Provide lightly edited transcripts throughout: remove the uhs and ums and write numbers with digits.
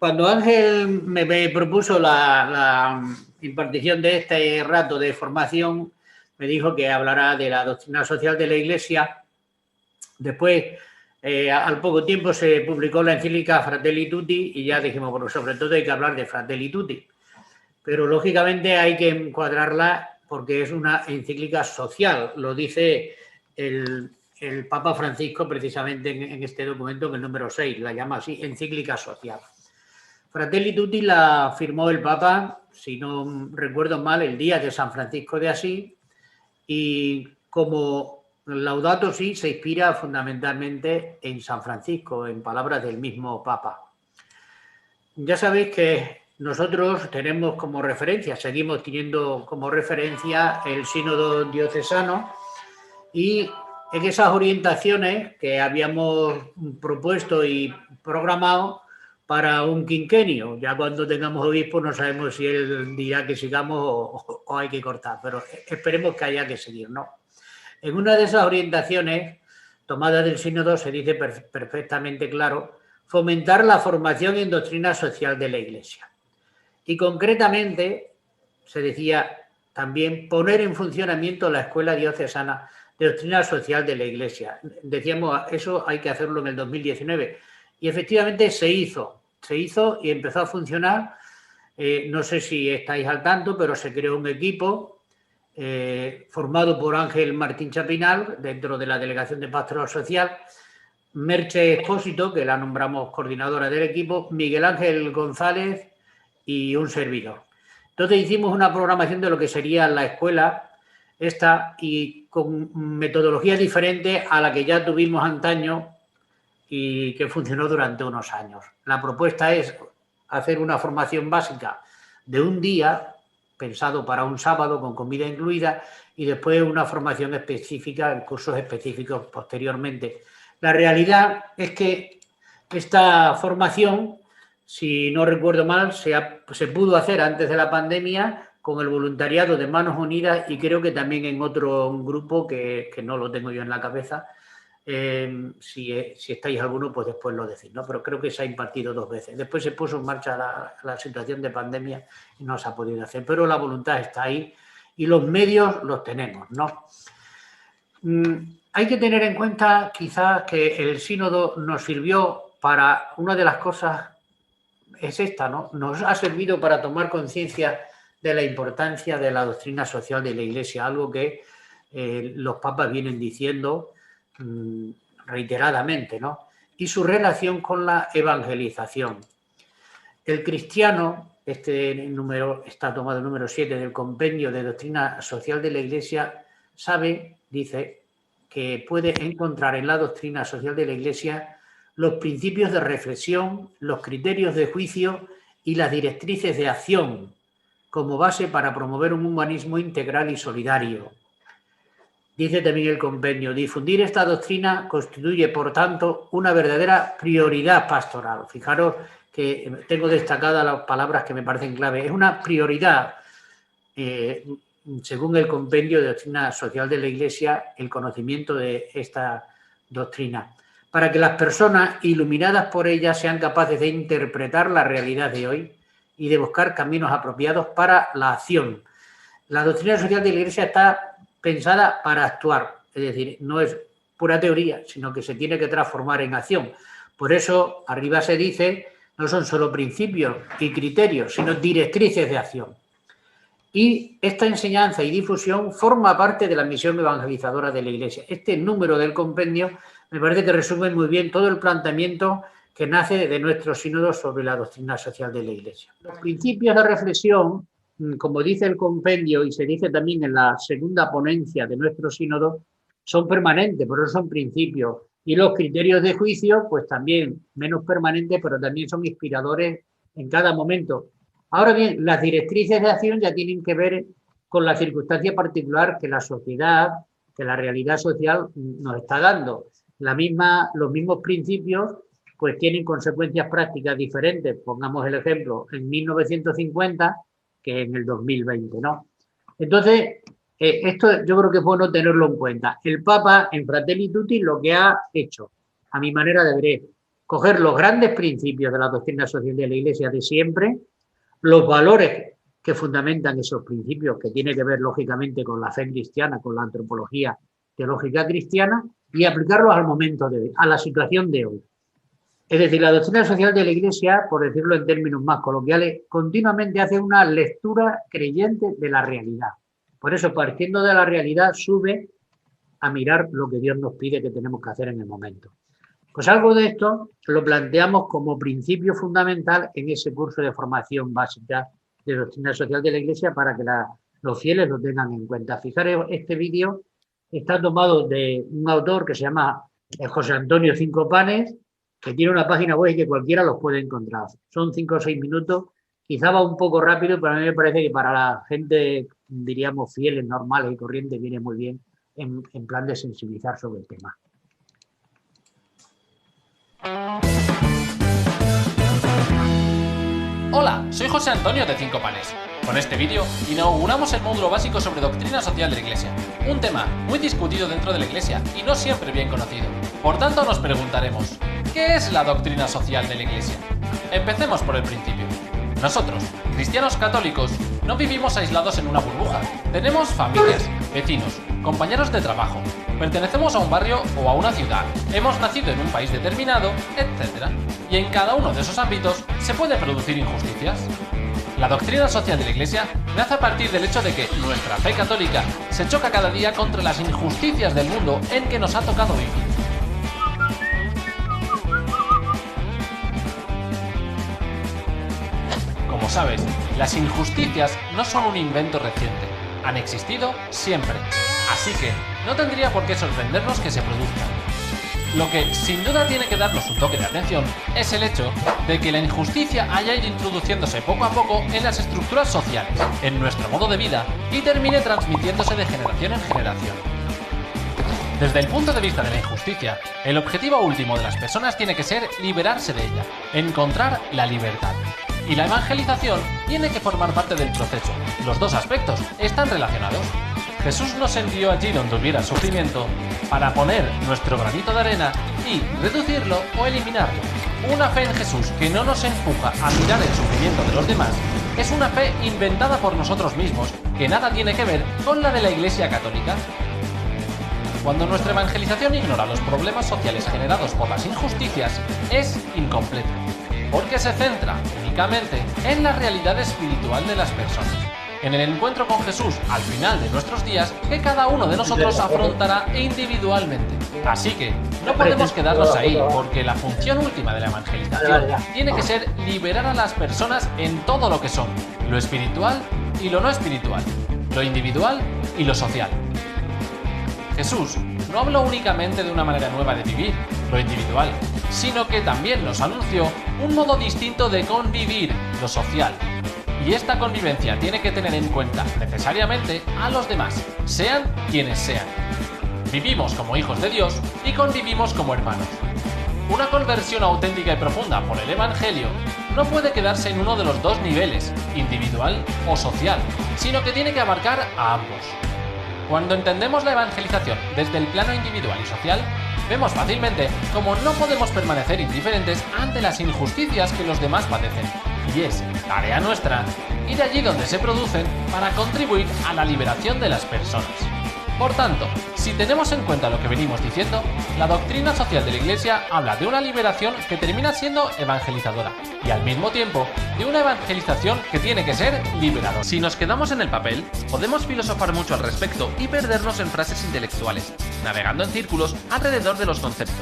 Cuando Ángel me propuso la impartición de este rato de formación, me dijo que hablará de la doctrina social de la Iglesia. Después, al poco tiempo, se publicó la encíclica Fratelli Tutti y ya dijimos, bueno, sobre todo hay que hablar de Fratelli Tutti. Pero, lógicamente, hay que encuadrarla porque es una encíclica social. Lo dice el Papa Francisco precisamente en este documento, en el número 6, la llama así, encíclica social. Fratelli Tutti la firmó el Papa, si no recuerdo mal, el día de San Francisco de Asís, y como Laudato Si se inspira fundamentalmente en San Francisco, en palabras del mismo Papa. Ya sabéis que nosotros tenemos como referencia, seguimos teniendo como referencia el sínodo diocesano, y en esas orientaciones que habíamos propuesto y programado para un quinquenio. Ya cuando tengamos obispo no sabemos si él dirá que sigamos o hay que cortar, pero esperemos que haya que seguir, ¿no? En una de esas orientaciones tomadas del sínodo se dice perfectamente claro: fomentar la formación en doctrina social de la Iglesia. Y concretamente se decía también poner en funcionamiento la Escuela Diocesana de Doctrina Social de la Iglesia. Decíamos, eso hay que hacerlo en el 2019. Y efectivamente se hizo y empezó a funcionar. No sé si estáis al tanto, pero se creó un equipo formado por Ángel Martín Chapinal, dentro de la Delegación de Pastoral Social, Merche Expósito, que la nombramos coordinadora del equipo, Miguel Ángel González y un servidor. Entonces hicimos una programación de lo que sería la escuela esta, y con metodología diferente a la que ya tuvimos antaño y que funcionó durante unos años. La propuesta es hacer una formación básica de un día, pensado para un sábado con comida incluida, y después una formación específica en cursos específicos posteriormente. La realidad es que esta formación, si no recuerdo mal, se pudo hacer antes de la pandemia con el voluntariado de Manos Unidas, y creo que también en otro grupo que no lo tengo yo en la cabeza. Si estáis alguno, pues después lo decís, ¿no? Pero creo que se ha impartido 2 veces. Después se puso en marcha la situación de pandemia y no se ha podido hacer, pero la voluntad está ahí y los medios los tenemos, ¿no? Hay que tener en cuenta quizás que el sínodo nos sirvió para una de las cosas, es esta, ¿no? Nos ha servido para tomar conciencia de la importancia de la doctrina social de la Iglesia, algo que los papas vienen diciendo reiteradamente, ¿no? Y su relación con la evangelización. El cristiano, este número está tomado el número 7 del Compendio de Doctrina Social de la Iglesia, sabe, dice, que puede encontrar en la doctrina social de la Iglesia los principios de reflexión, los criterios de juicio y las directrices de acción como base para promover un humanismo integral y solidario. Dice también el compendio: difundir esta doctrina constituye, por tanto, una verdadera prioridad pastoral. Fijaros que tengo destacadas las palabras que me parecen clave. Es una prioridad, según el compendio de Doctrina Social de la Iglesia, el conocimiento de esta doctrina, para que las personas iluminadas por ella sean capaces de interpretar la realidad de hoy y de buscar caminos apropiados para la acción. La doctrina social de la Iglesia está pensada para actuar, es decir, no es pura teoría, sino que se tiene que transformar en acción. Por eso, arriba se dice, no son solo principios y criterios, sino directrices de acción. Y esta enseñanza y difusión forma parte de la misión evangelizadora de la Iglesia. Este número del compendio me parece que resume muy bien todo el planteamiento que nace de nuestro sínodo sobre la doctrina social de la Iglesia. Los principios de reflexión, como dice el compendio y se dice también en la segunda ponencia de nuestro sínodo, son permanentes, por eso son principios. Y los criterios de juicio, pues también menos permanentes, pero también son inspiradores en cada momento. Ahora bien, las directrices de acción ya tienen que ver con la circunstancia particular que la sociedad, que la realidad social nos está dando. Los mismos principios pues tienen consecuencias prácticas diferentes. Pongamos el ejemplo en 1950 que en el 2020, ¿no? Entonces, esto yo creo que es bueno tenerlo en cuenta. El Papa, en Fratelli Tutti, lo que ha hecho, a mi manera de ver, coger los grandes principios de la doctrina social de la Iglesia de siempre, los valores que fundamentan esos principios, que tiene que ver lógicamente con la fe cristiana, con la antropología teológica cristiana, y aplicarlos al momento de hoy, a la situación de hoy. Es decir, la doctrina social de la Iglesia, por decirlo en términos más coloquiales, continuamente hace una lectura creyente de la realidad. Por eso, partiendo de la realidad, sube a mirar lo que Dios nos pide que tenemos que hacer en el momento. Pues algo de esto lo planteamos como principio fundamental en ese curso de formación básica de doctrina social de la Iglesia para que los fieles lo tengan en cuenta. Fijaros, este vídeo está tomado de un autor que se llama José Antonio Cinco Panes, que tiene una página web que cualquiera los puede encontrar. Son 5 o 6 minutos, quizá va un poco rápido, pero a mí me parece que para la gente, diríamos, fieles, normales y corrientes, viene muy bien en plan de sensibilizar sobre el tema. Hola, soy José Antonio de Cinco Panes. Con este vídeo inauguramos el módulo básico sobre doctrina social de la Iglesia, un tema muy discutido dentro de la Iglesia y no siempre bien conocido. Por tanto, nos preguntaremos, ¿qué es la doctrina social de la Iglesia? Empecemos por el principio. Nosotros, cristianos católicos, no vivimos aislados en una burbuja. Tenemos familias, vecinos, compañeros de trabajo, pertenecemos a un barrio o a una ciudad, hemos nacido en un país determinado, etc. Y en cada uno de esos ámbitos se puede producir injusticias. La doctrina social de la Iglesia nace a partir del hecho de que nuestra fe católica se choca cada día contra las injusticias del mundo en que nos ha tocado vivir. Como sabes, las injusticias no son un invento reciente, han existido siempre, así que no tendría por qué sorprendernos que se produzcan. Lo que sin duda tiene que darnos un toque de atención es el hecho de que la injusticia haya ido introduciéndose poco a poco en las estructuras sociales, en nuestro modo de vida y termine transmitiéndose de generación en generación. Desde el punto de vista de la injusticia, el objetivo último de las personas tiene que ser liberarse de ella, encontrar la libertad. Y la evangelización tiene que formar parte del proceso. Los dos aspectos están relacionados. Jesús nos envió allí donde hubiera sufrimiento para poner nuestro granito de arena y reducirlo o eliminarlo. Una fe en Jesús que no nos empuja a mirar el sufrimiento de los demás es una fe inventada por nosotros mismos que nada tiene que ver con la de la Iglesia Católica. Cuando nuestra evangelización ignora los problemas sociales generados por las injusticias, es incompleta, porque se centra únicamente en la realidad espiritual de las personas, en el encuentro con Jesús al final de nuestros días que cada uno de nosotros afrontará individualmente. Así que no podemos quedarnos ahí, porque la función última de la evangelización tiene que ser liberar a las personas en todo lo que son, lo espiritual y lo no espiritual, lo individual y lo social. Jesús no habló únicamente de una manera nueva de vivir, lo individual, sino que también nos anunció un modo distinto de convivir, lo social. Y esta convivencia tiene que tener en cuenta necesariamente a los demás, sean quienes sean. Vivimos como hijos de Dios y convivimos como hermanos. Una conversión auténtica y profunda por el Evangelio no puede quedarse en uno de los dos niveles, individual o social, sino que tiene que abarcar a ambos. Cuando entendemos la evangelización desde el plano individual y social, vemos fácilmente cómo no podemos permanecer indiferentes ante las injusticias que los demás padecen, y es tarea nuestra ir allí donde se producen para contribuir a la liberación de las personas. Por tanto, si tenemos en cuenta lo que venimos diciendo, la doctrina social de la Iglesia habla de una liberación que termina siendo evangelizadora y al mismo tiempo de una evangelización que tiene que ser liberadora. Si nos quedamos en el papel, podemos filosofar mucho al respecto y perdernos en frases intelectuales, navegando en círculos alrededor de los conceptos.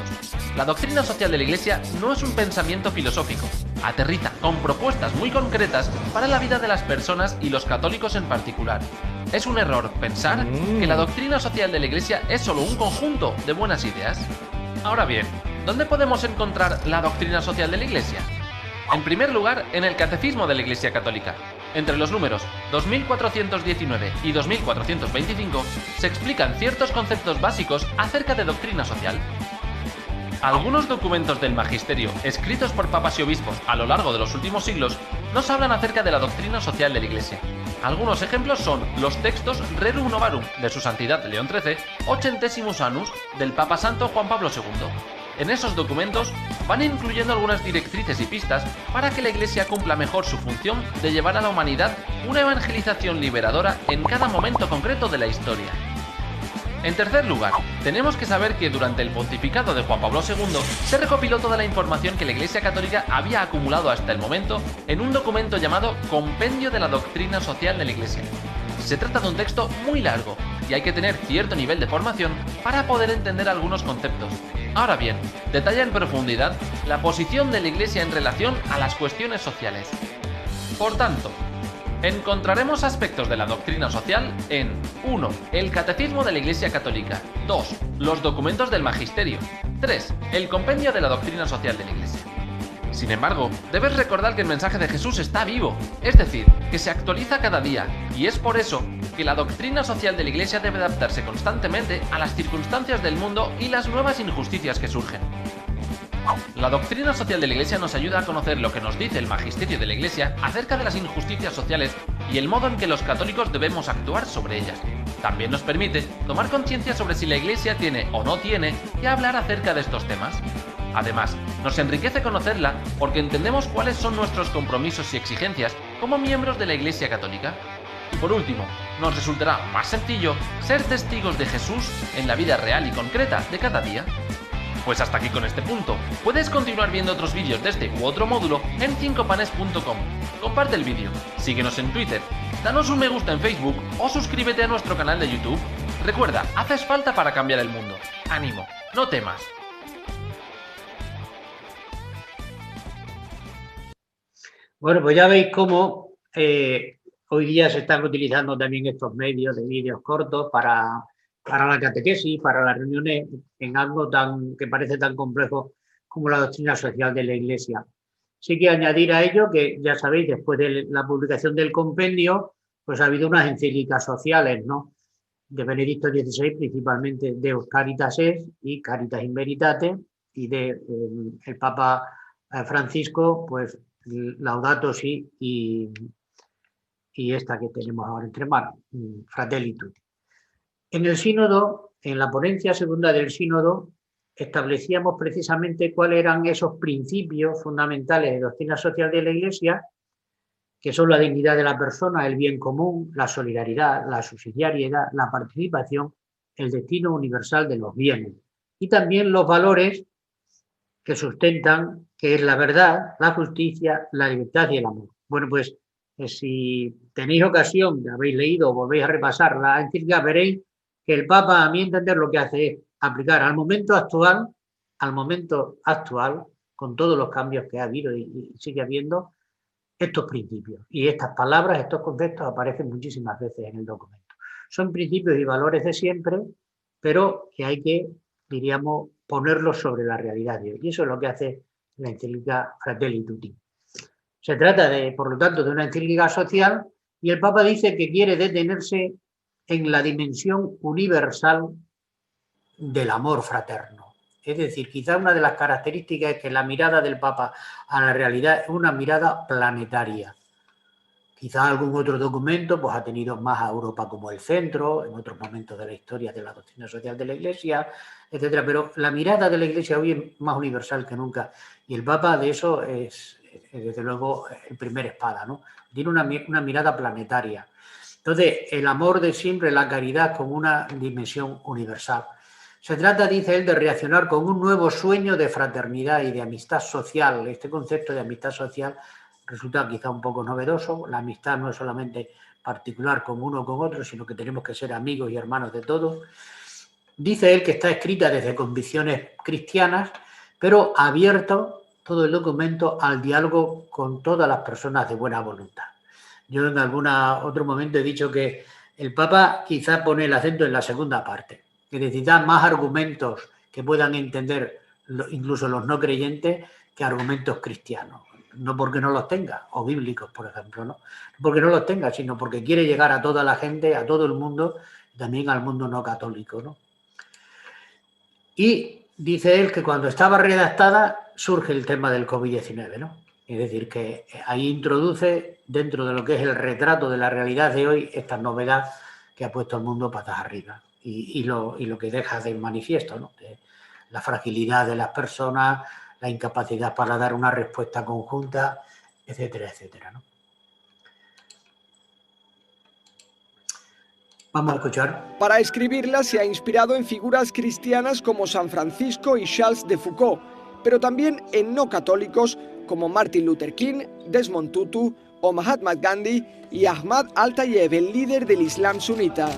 La doctrina social de la Iglesia no es un pensamiento filosófico, aterriza con propuestas muy concretas para la vida de las personas y los católicos en particular. Es un error pensar que la doctrina social de la Iglesia es solo un conjunto de buenas ideas. Ahora bien, ¿dónde podemos encontrar la doctrina social de la Iglesia? En primer lugar, en el Catecismo de la Iglesia Católica. Entre los números 2419 y 2425 se explican ciertos conceptos básicos acerca de doctrina social. Algunos documentos del magisterio, escritos por papas y obispos a lo largo de los últimos siglos, nos hablan acerca de la doctrina social de la Iglesia. Algunos ejemplos son los textos Rerum Novarum de su Santidad León XIII o Centesimus Annus del Papa Santo Juan Pablo II. En esos documentos van incluyendo algunas directrices y pistas para que la Iglesia cumpla mejor su función de llevar a la humanidad una evangelización liberadora en cada momento concreto de la historia. En tercer lugar, tenemos que saber que durante el pontificado de Juan Pablo II se recopiló toda la información que la Iglesia Católica había acumulado hasta el momento en un documento llamado Compendio de la Doctrina Social de la Iglesia. Se trata de un texto muy largo y hay que tener cierto nivel de formación para poder entender algunos conceptos. Ahora bien, detalla en profundidad la posición de la Iglesia en relación a las cuestiones sociales. Por tanto, encontraremos aspectos de la doctrina social en 1. El Catecismo de la Iglesia Católica. 2. Los documentos del Magisterio. 3. El Compendio de la Doctrina Social de la Iglesia. Sin embargo, debes recordar que el mensaje de Jesús está vivo, es decir, que se actualiza cada día, y es por eso que la doctrina social de la Iglesia debe adaptarse constantemente a las circunstancias del mundo y las nuevas injusticias que surgen. La doctrina social de la Iglesia nos ayuda a conocer lo que nos dice el magisterio de la Iglesia acerca de las injusticias sociales y el modo en que los católicos debemos actuar sobre ellas. También nos permite tomar conciencia sobre si la Iglesia tiene o no tiene que hablar acerca de estos temas. Además, nos enriquece conocerla porque entendemos cuáles son nuestros compromisos y exigencias como miembros de la Iglesia Católica. Y por último, nos resultará más sencillo ser testigos de Jesús en la vida real y concreta de cada día. Pues hasta aquí con este punto. Puedes continuar viendo otros vídeos de este u otro módulo en 5panes.com. Comparte el vídeo, síguenos en Twitter, danos un me gusta en Facebook o suscríbete a nuestro canal de YouTube. Recuerda, haces falta para cambiar el mundo. ¡Ánimo! ¡No temas! Bueno, pues ya veis cómo hoy día se están utilizando también estos medios de vídeos cortos para la catequesis, para las reuniones en algo que parece tan complejo como la doctrina social de la Iglesia. Sí que añadir a ello que, ya sabéis, después de la publicación del compendio, pues ha habido unas encíclicas sociales, ¿no? De Benedicto XVI, principalmente Deus Caritas Est y Caritas in Veritate, y de el Papa Francisco, pues Laudato Si y esta que tenemos ahora entre manos, Fratelli Tutti. En el sínodo, en la ponencia segunda del sínodo, establecíamos precisamente cuáles eran esos principios fundamentales de doctrina social de la Iglesia, que son la dignidad de la persona, el bien común, la solidaridad, la subsidiariedad, la participación, el destino universal de los bienes y también los valores que sustentan, que es la verdad, la justicia, la libertad y el amor. Bueno, pues si tenéis ocasión, habéis leído o volvéis a repasar la encíclica, veréis que el Papa, a mi entender, lo que hace es aplicar al momento actual, con todos los cambios que ha habido y sigue habiendo, estos principios. Y estas palabras, estos conceptos aparecen muchísimas veces en el documento. Son principios y valores de siempre, pero que hay que, diríamos, ponerlos sobre la realidad de hoy. Y eso es lo que hace la encíclica Fratelli Tutti. Se trata, por lo tanto, de una encíclica social y el Papa dice que quiere detenerse en la dimensión universal del amor fraterno. Es decir, quizá una de las características es que la mirada del Papa a la realidad es una mirada planetaria. Quizá algún otro documento pues, ha tenido más a Europa como el centro, en otros momentos de la historia de la doctrina social de la Iglesia, etcétera. Pero la mirada de la Iglesia hoy es más universal que nunca. Y el Papa de eso es desde luego, el primer espada, ¿no? Tiene una mirada planetaria. Entonces, el amor de siempre, la caridad como una dimensión universal. Se trata, dice él, de reaccionar con un nuevo sueño de fraternidad y de amistad social. Este concepto de amistad social resulta quizá un poco novedoso. La amistad no es solamente particular con uno o con otro, sino que tenemos que ser amigos y hermanos de todos. Dice él que está escrita desde convicciones cristianas, pero abierto todo el documento al diálogo con todas las personas de buena voluntad. Yo en algún otro momento he dicho que el Papa quizá pone el acento en la segunda parte, que necesita más argumentos que puedan entender incluso los no creyentes que argumentos cristianos. No porque no los tenga, o bíblicos, por ejemplo, no porque no los tenga, sino porque quiere llegar a toda la gente, a todo el mundo, también al mundo no católico, ¿no? Y dice él que cuando estaba redactada surge el tema del COVID-19, ¿no? Es decir, que ahí introduce dentro de lo que es el retrato de la realidad de hoy esta novedad que ha puesto al mundo patas arriba y lo que deja de manifiesto, ¿no? la fragilidad de las personas, la incapacidad para dar una respuesta conjunta, etcétera, etcétera, ¿no? Vamos a escuchar. Para escribirla se ha inspirado en figuras cristianas como San Francisco y Charles de Foucault, pero también en no católicos como Martin Luther King, Desmond Tutu o Mahatma Gandhi y Ahmad Al-Tayeb, el líder del Islam sunita.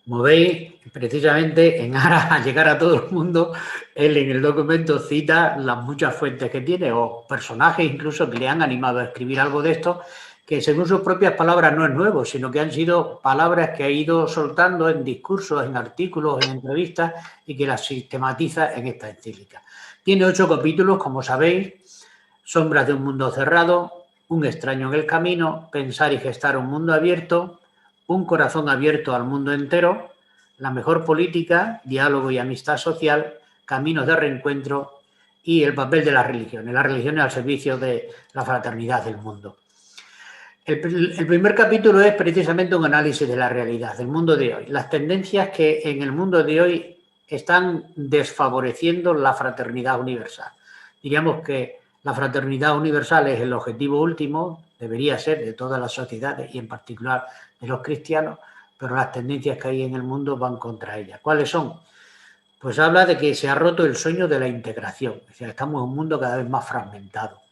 Como veis, precisamente en aras a llegar a todo el mundo, él en el documento cita las muchas fuentes que tiene o personajes incluso que le han animado a escribir algo de esto, que según sus propias palabras no es nuevo, sino que han sido palabras que ha ido soltando en discursos, en artículos, en entrevistas y que las sistematiza en esta encíclica. Tiene 8 capítulos, como sabéis: Sombras de un mundo cerrado, Un extraño en el camino, Pensar y gestar un mundo abierto, Un corazón abierto al mundo entero, La mejor política, Diálogo y amistad social, Caminos de reencuentro y el papel de las religiones al servicio de la fraternidad del mundo. El primer capítulo es precisamente un análisis de la realidad, del mundo de hoy, las tendencias que en el mundo de hoy están desfavoreciendo la fraternidad universal. Diríamos que la fraternidad universal es el objetivo último, debería ser de todas las sociedades y en particular de los cristianos, pero las tendencias que hay en el mundo van contra ella. ¿Cuáles son? Pues habla de que se ha roto el sueño de la integración, es decir, estamos en un mundo cada vez más fragmentado.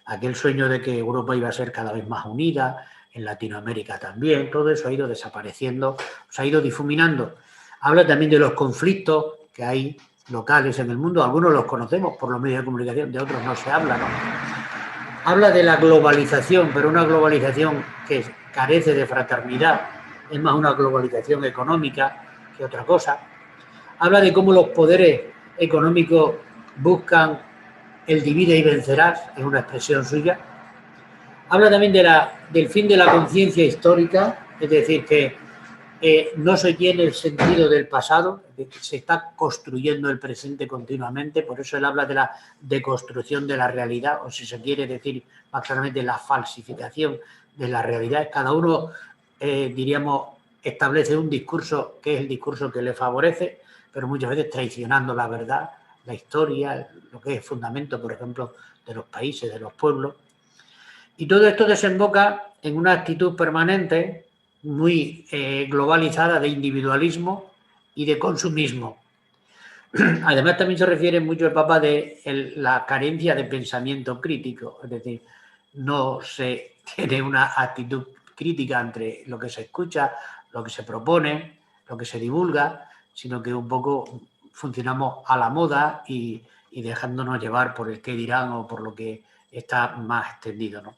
Aquel sueño de que Europa iba a ser cada vez más unida, en Latinoamérica también, todo eso ha ido desapareciendo, se ha ido difuminando. Habla también de los conflictos que hay locales en el mundo, algunos los conocemos por los medios de comunicación, de otros no se habla, ¿no? Habla de la globalización, pero una globalización que carece de fraternidad, es más una globalización económica que otra cosa. Habla de cómo los poderes económicos buscan el divide y vencerás, es una expresión suya. Habla también del fin de la conciencia histórica, es decir, que no se tiene el sentido del pasado, de que se está construyendo el presente continuamente, por eso él habla de la deconstrucción de la realidad, o si se quiere decir más claramente, la falsificación de la realidad. Cada uno, diríamos, establece un discurso que es el discurso que le favorece, pero muchas veces traicionando la verdad, la historia, lo que es fundamento, por ejemplo, de los países, de los pueblos. Y todo esto desemboca en una actitud permanente, muy globalizada, de individualismo y de consumismo. Además, también se refiere mucho el Papa de la carencia de pensamiento crítico, es decir, no se tiene una actitud crítica entre lo que se escucha, lo que se propone, lo que se divulga, sino que un poco funcionamos a la moda y dejándonos llevar por el qué dirán o por lo que está más extendido, ¿no?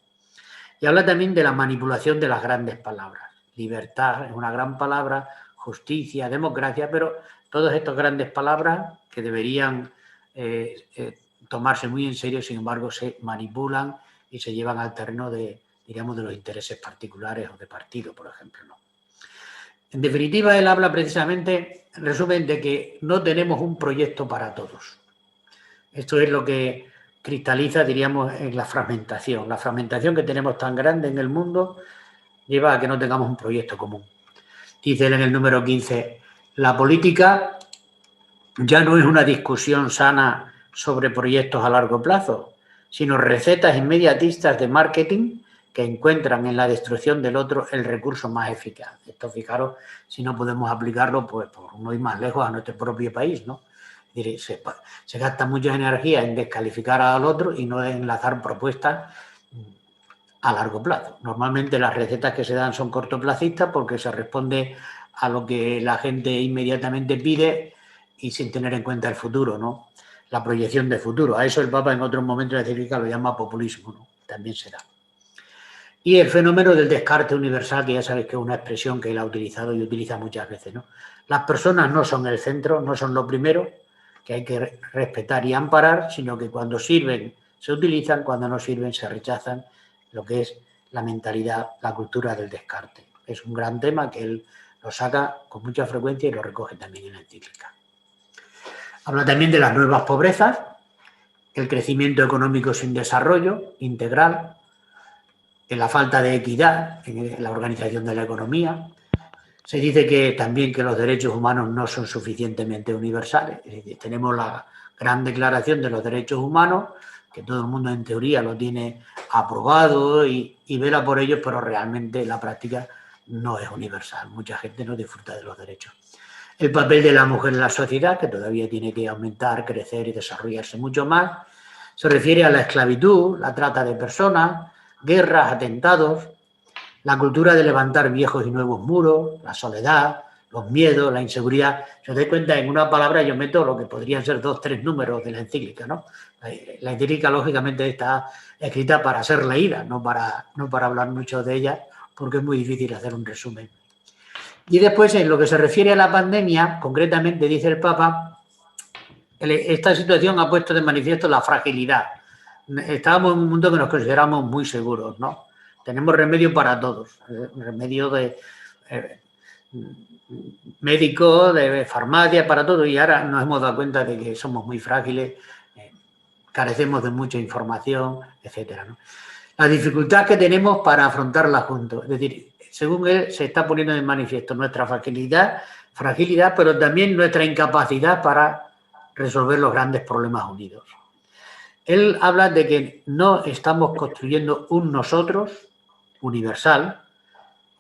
Y habla también de la manipulación de las grandes palabras. Libertad es una gran palabra, justicia, democracia, pero todas estas grandes palabras que deberían tomarse muy en serio, sin embargo, se manipulan y se llevan al terreno de, diríamos, de los intereses particulares o de partido, por ejemplo, ¿no? En definitiva, él habla precisamente, en resumen, de que no tenemos un proyecto para todos. Esto es lo que cristaliza, diríamos, en la fragmentación. La fragmentación que tenemos tan grande en el mundo lleva a que no tengamos un proyecto común. Dice él en el número 15, la política ya no es una discusión sana sobre proyectos a largo plazo, sino recetas inmediatistas de marketing que encuentran en la destrucción del otro el recurso más eficaz. Esto, fijaros, si no podemos aplicarlo, pues por no ir más lejos, a nuestro propio país, ¿no? Es decir, se gasta mucha energía en descalificar al otro y no en enlazar propuestas a largo plazo. Normalmente las recetas que se dan son cortoplacistas porque se responde a lo que la gente inmediatamente pide y sin tener en cuenta el futuro, ¿no? La proyección de futuro. A eso el Papa en otros momentos de la encíclica lo llama populismo, ¿no? También se da. Y el fenómeno del descarte universal, que ya sabéis que es una expresión que él ha utilizado y utiliza muchas veces, ¿no? Las personas no son el centro, no son lo primero, que hay que respetar y amparar, sino que cuando sirven se utilizan, cuando no sirven se rechazan, lo que es la mentalidad, la cultura del descarte. Es un gran tema que él lo saca con mucha frecuencia y lo recoge también en la encíclica. Habla también de las nuevas pobrezas, el crecimiento económico sin desarrollo integral, en la falta de equidad en la organización de la economía, Se dice que también que los derechos humanos no son suficientemente universales. Es decir, tenemos la Gran Declaración de los Derechos Humanos, que todo el mundo en teoría lo tiene aprobado y vela por ellos, pero realmente en la práctica no es universal. Mucha gente no disfruta de los derechos. El papel de la mujer en la sociedad, que todavía tiene que aumentar, crecer y desarrollarse mucho más, se refiere a la esclavitud, la trata de personas, guerras, atentados, la cultura de levantar viejos y nuevos muros, la soledad, los miedos, la inseguridad. Si os dais cuenta, en una palabra yo meto lo que podrían ser 2 o 3 números de la encíclica, ¿no? La encíclica, lógicamente, está escrita para ser leída, no para hablar mucho de ella, porque es muy difícil hacer un resumen. Y después, en lo que se refiere a la pandemia, concretamente, dice el Papa, esta situación ha puesto de manifiesto la fragilidad. Estábamos en un mundo que nos consideramos muy seguros, ¿no? Tenemos remedio para todos, remedio de médicos, de farmacia, para todo, y ahora nos hemos dado cuenta de que somos muy frágiles, carecemos de mucha información, etcétera, ¿no? La dificultad que tenemos para afrontarla juntos, es decir, según él se está poniendo de manifiesto nuestra fragilidad, pero también nuestra incapacidad para resolver los grandes problemas unidos. Él habla de que no estamos construyendo un nosotros universal,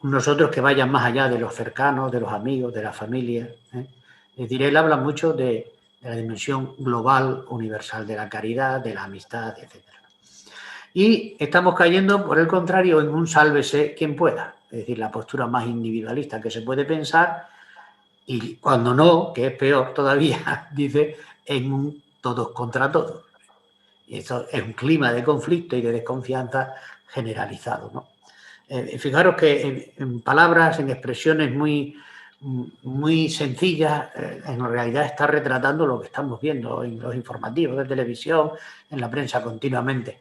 un nosotros que vaya más allá de los cercanos, de los amigos, de la familia. Es decir, él habla mucho de la dimensión global, universal, de la caridad, de la amistad, etc. Y estamos cayendo, por el contrario, en un sálvese quien pueda, es decir, la postura más individualista que se puede pensar, y cuando no, que es peor todavía, dice, en un todos contra todos. Y eso es un clima de conflicto y de desconfianza generalizado, ¿no? Fijaros que en palabras, en expresiones muy sencillas, en realidad está retratando lo que estamos viendo en los informativos de televisión, en la prensa continuamente.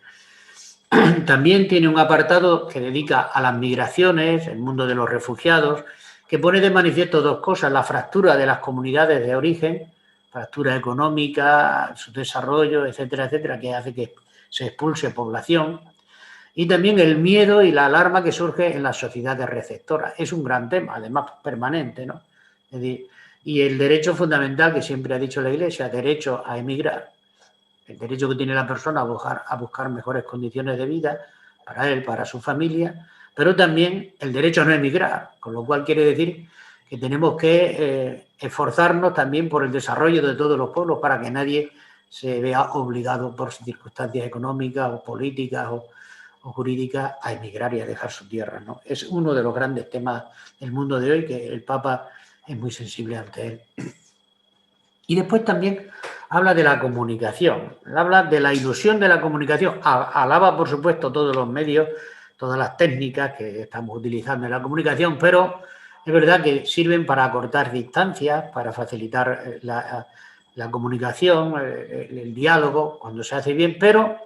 También tiene un apartado que dedica a las migraciones, el mundo de los refugiados, que pone de manifiesto 2 cosas: la fractura de las comunidades de origen, fractura económica, su desarrollo, etcétera, etcétera, que hace que se expulse población, y también el miedo y la alarma que surge en las sociedades receptoras. Es un gran tema, además permanente, ¿no? Es decir, y el derecho fundamental que siempre ha dicho la Iglesia, derecho a emigrar, el derecho que tiene la persona a buscar mejores condiciones de vida para él, para su familia, pero también el derecho a no emigrar, con lo cual quiere decir que tenemos que esforzarnos también por el desarrollo de todos los pueblos para que nadie se vea obligado por circunstancias económicas o políticas o jurídicas a emigrar y a dejar su tierra, ¿no? Es uno de los grandes temas del mundo de hoy, que el Papa es muy sensible ante él. Y después también habla de la comunicación, habla de la ilusión de la comunicación, alaba por supuesto todos los medios, todas las técnicas que estamos utilizando en la comunicación, pero es verdad que sirven para acortar distancias, para facilitar la comunicación, el diálogo, cuando se hace bien, pero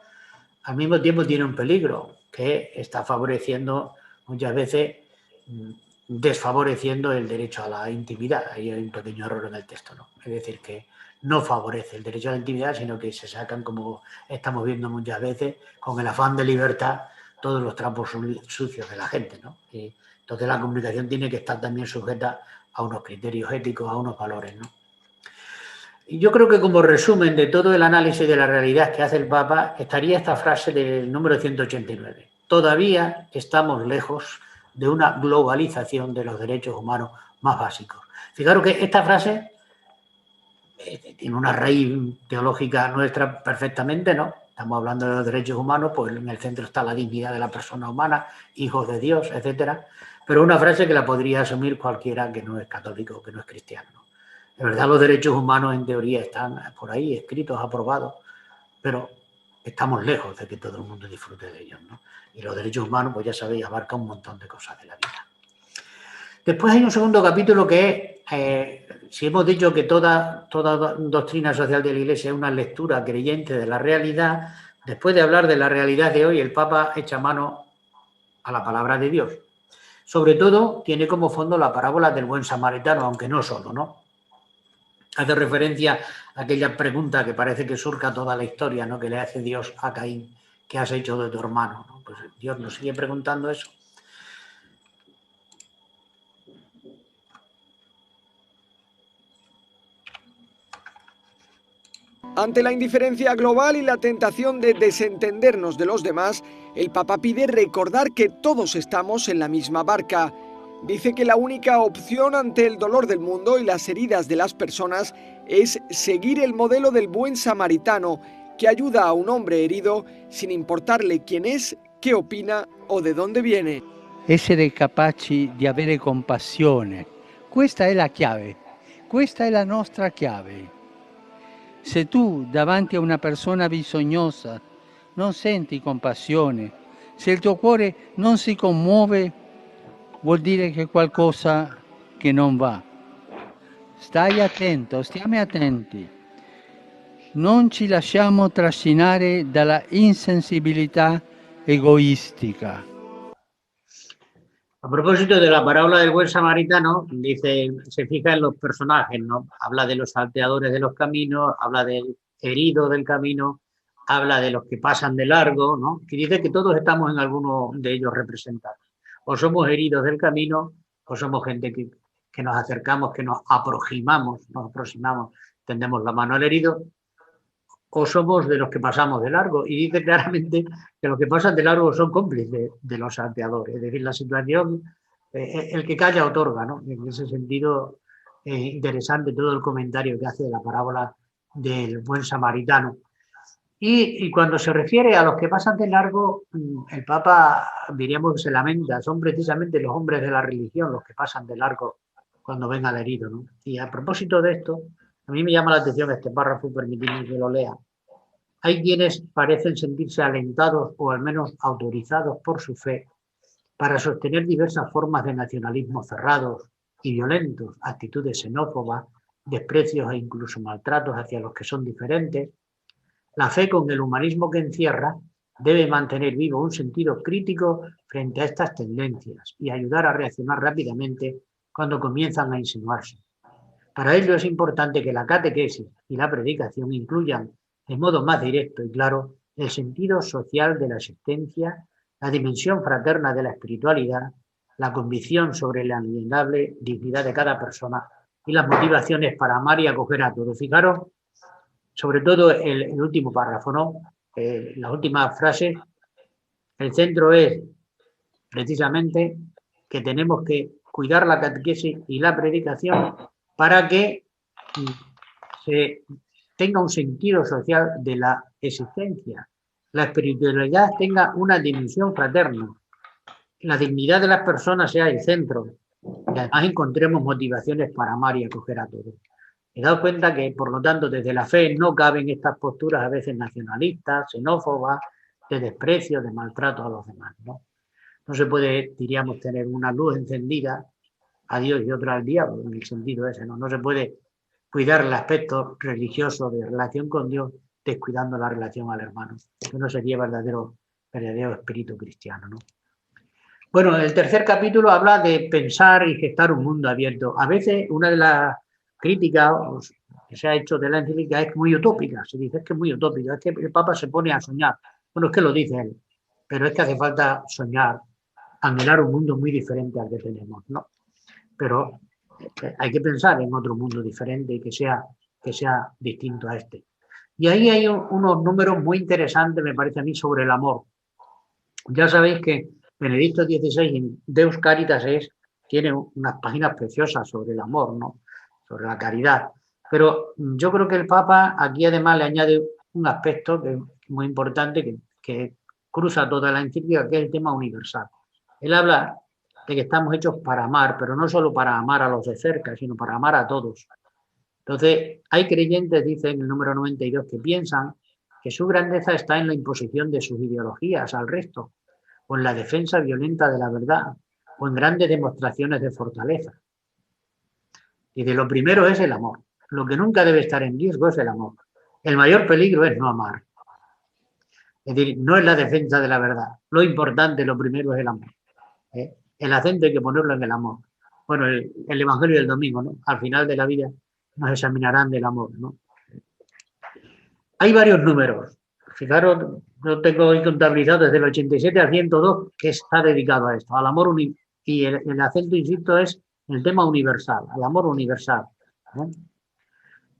al mismo tiempo tiene un peligro, que está favoreciendo muchas veces, desfavoreciendo el derecho a la intimidad. Ahí hay un pequeño error en el texto, ¿no? Es decir, que no favorece el derecho a la intimidad, sino que se sacan, como estamos viendo muchas veces, con el afán de libertad, todos los trapos sucios de la gente, ¿no? Y entonces la comunicación tiene que estar también sujeta a unos criterios éticos, a unos valores, ¿no? Y yo creo que como resumen de todo el análisis de la realidad que hace el Papa, estaría esta frase del número 189. Todavía estamos lejos de una globalización de los derechos humanos más básicos. Fijaros que esta frase tiene una raíz teológica nuestra perfectamente, ¿no? Estamos hablando de los derechos humanos, pues en el centro está la dignidad de la persona humana, hijos de Dios, etcétera. Pero una frase que la podría asumir cualquiera que no es católico, que no es cristiano, ¿no? De verdad, los derechos humanos en teoría están por ahí escritos, aprobados, pero estamos lejos de que todo el mundo disfrute de ellos, ¿no? Y los derechos humanos, pues ya sabéis, abarca un montón de cosas de la vida. Después hay un segundo capítulo que es, si hemos dicho que toda doctrina social de la Iglesia es una lectura creyente de la realidad, después de hablar de la realidad de hoy, el Papa echa mano a la palabra de Dios. Sobre todo, tiene como fondo la parábola del buen samaritano, aunque no solo, ¿no? Hace referencia a aquella pregunta que parece que surca toda la historia, ¿no? Que le hace Dios a Caín: ¿qué has hecho de tu hermano? ¿No? Pues Dios nos sigue preguntando eso. Ante la indiferencia global y la tentación de desentendernos de los demás, el Papa pide recordar que todos estamos en la misma barca. Dice que la única opción ante el dolor del mundo y las heridas de las personas es seguir el modelo del buen samaritano, que ayuda a un hombre herido sin importarle quién es, qué opina o de dónde viene. Essere capaci di avere compassione, questa è la chiave, questa è la nostra chiave. Se tu davanti a una persona bisognosa non senti compassione, se il tuo cuore non si commuove, vuol dire che qualcosa che non va. Stai attento, stiamo attenti. Non ci lasciamo trascinare dalla insensibilità egoistica. A propósito de la parábola del buen samaritano, dice, se fija en los personajes, ¿no? Habla de los salteadores de los caminos, habla del herido del camino, habla de los que pasan de largo, ¿no? Y dice que todos estamos en alguno de ellos representados. O somos heridos del camino, o somos gente que nos acercamos, que nos aproximamos, tendemos la mano al herido, o somos de los que pasamos de largo. Y dice claramente que los que pasan de largo son cómplices de los salteadores. Es decir, la situación, el que calla otorga, ¿no? En ese sentido, interesante todo el comentario que hace de la parábola del buen samaritano. Y cuando se refiere a los que pasan de largo, el Papa, diríamos que se lamenta, son precisamente los hombres de la religión los que pasan de largo cuando ven al herido, ¿no? Y a propósito de esto, a mí me llama la atención este párrafo, permitidme que lo lea. Hay quienes parecen sentirse alentados o al menos autorizados por su fe para sostener diversas formas de nacionalismo cerrados y violentos, actitudes xenófobas, desprecios e incluso maltratos hacia los que son diferentes. La fe, con el humanismo que encierra, debe mantener vivo un sentido crítico frente a estas tendencias y ayudar a reaccionar rápidamente cuando comienzan a insinuarse. Para ello es importante que la catequesis y la predicación incluyan de modo más directo y claro el sentido social de la existencia, la dimensión fraterna de la espiritualidad, la convicción sobre la inalienable dignidad de cada persona y las motivaciones para amar y acoger a todos. Fijaros, sobre todo el último párrafo, ¿no? La última frase, el centro es precisamente que tenemos que cuidar la catequesis y la predicación para que se tenga un sentido social de la existencia, la espiritualidad tenga una dimensión fraterna, la dignidad de las personas sea el centro y además encontremos motivaciones para amar y acoger a todos. Me he dado cuenta que, por lo tanto, desde la fe no caben estas posturas a veces nacionalistas, xenófobas, de desprecio, de maltrato a los demás, ¿no? No se puede, diríamos, tener una luz encendida a Dios y otra al diablo, en el sentido ese, ¿no? No se puede cuidar el aspecto religioso de relación con Dios descuidando la relación al hermano. Eso no sería verdadero espíritu cristiano, ¿no? Bueno, el tercer capítulo habla de pensar y gestar un mundo abierto. A veces una de las críticas que se ha hecho de la encíclica es muy utópica. Se dice que es muy utópica, es que el Papa se pone a soñar. Bueno, es que lo dice él, pero es que hace falta soñar, anhelar un mundo muy diferente al que tenemos, ¿no? Pero hay que pensar en otro mundo diferente y que sea distinto a este. Y ahí hay unos números muy interesantes, me parece a mí, sobre el amor. Ya sabéis que Benedicto XVI en Deus Caritas tiene unas páginas preciosas sobre el amor, ¿no? Sobre la caridad. Pero yo creo que el Papa aquí además le añade un aspecto que es muy importante, que cruza toda la encíclica, que es el tema universal. Él habla de que estamos hechos para amar, pero no solo para amar a los de cerca, sino para amar a todos. Entonces, hay creyentes, dice en el número 92, que piensan que su grandeza está en la imposición de sus ideologías al resto, o en la defensa violenta de la verdad, o en grandes demostraciones de fortaleza. Y de lo primero es el amor. Lo que nunca debe estar en riesgo es el amor. El mayor peligro es no amar. Es decir, no es la defensa de la verdad. Lo importante, lo primero es el amor. El acento hay que ponerlo en el amor. Bueno, el Evangelio del domingo, ¿no? Al final de la vida nos examinarán del amor, ¿no? Hay varios números. Fijaros, yo tengo hoy contabilizado desde el 87 al 102 que está dedicado a esto, al amor y el acento, insisto, es el tema universal, al amor universal, ¿no?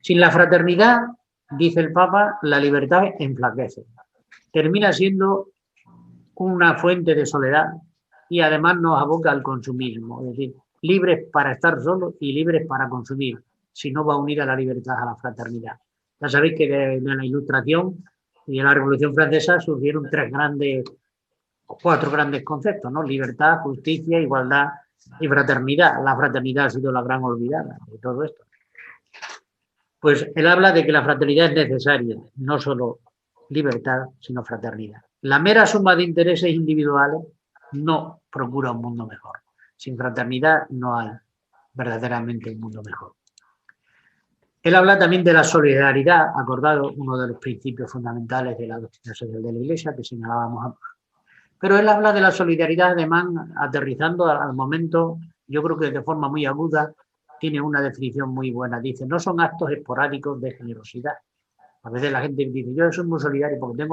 Sin la fraternidad dice el Papa, la libertad enflaquece. Termina siendo una fuente de soledad y además nos aboca al consumismo, es decir, libres para estar solos y libres para consumir, si no va a unir a la libertad a la fraternidad. Ya sabéis que de la Ilustración y de la Revolución Francesa surgieron cuatro grandes conceptos, ¿no? Libertad, justicia, igualdad y fraternidad. La fraternidad ha sido la gran olvidada de todo esto. Pues él habla de que la fraternidad es necesaria, no solo libertad, sino fraternidad. La mera suma de intereses individuales no procura un mundo mejor. Sin fraternidad no hay verdaderamente un mundo mejor. Él habla también de la solidaridad, acordado uno de los principios fundamentales de la doctrina social de la Iglesia que señalábamos antes. Pero él habla de la solidaridad además aterrizando al momento, yo creo que de forma muy aguda, tiene una definición muy buena. Dice, no son actos esporádicos de generosidad. A veces la gente dice, yo soy muy solidario porque